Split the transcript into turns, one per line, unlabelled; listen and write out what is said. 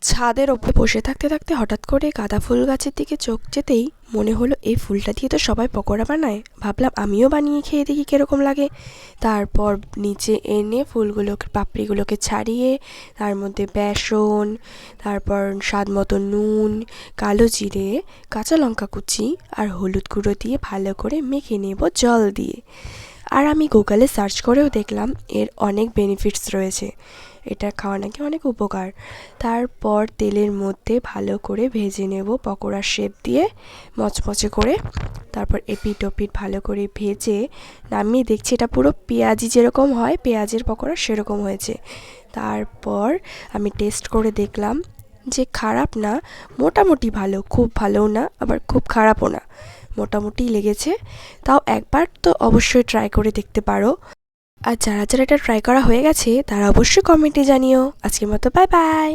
ছাদের ওপরে বসে থাকতে থাকতে হঠাৎ করে গাঁদা ফুল গাছের দিকে চোখ যেতেই মনে হলো এই ফুলটা দিয়ে তো সবাই পকোড়া বানায়। ভাবলাম আমিও বানিয়ে খেয়ে দেখি কীরকম লাগে। তারপর নিচে এনে ফুলগুলোকে পাপড়িগুলোকে ছাড়িয়ে তার মধ্যে বেসন, তারপর স্বাদ মতো নুন, কালো জিরে, কাঁচা লঙ্কা কুচি আর হলুদ গুঁড়ো দিয়ে ভালো করে মেখে নেব জল দিয়ে। আর আমি গুগলে সার্চ করেও দেখলাম এর অনেক বেনিফিটস রয়েছে, এটা খাওয়া নাকি অনেক উপকার। তারপর তেলের মধ্যে ভালো করে ভেজে নেব পকোড়ার শেপ দিয়ে মচমচে করে। তারপর এপিট ওপিট ভালো করে ভেজে নামিয়ে দেখছি এটা পুরো পেঁয়াজি যেরকম হয় পেঁয়াজের পকোড়া সেরকম হয়েছে। তারপর আমি টেস্ট করে দেখলাম যে খারাপ না, মোটামুটি ভালো, খুব ভালোও না আবার খুব খারাপও না, মোটামুটি লেগেছে। তাও একবার তো অবশ্যই ট্রাই করে দেখতে পারো। আর যারা যারা এটা ট্রাই করা হয়ে গেছে তারা অবশ্যই কমেন্টে জানিও। আজকের মতো বাই বাই।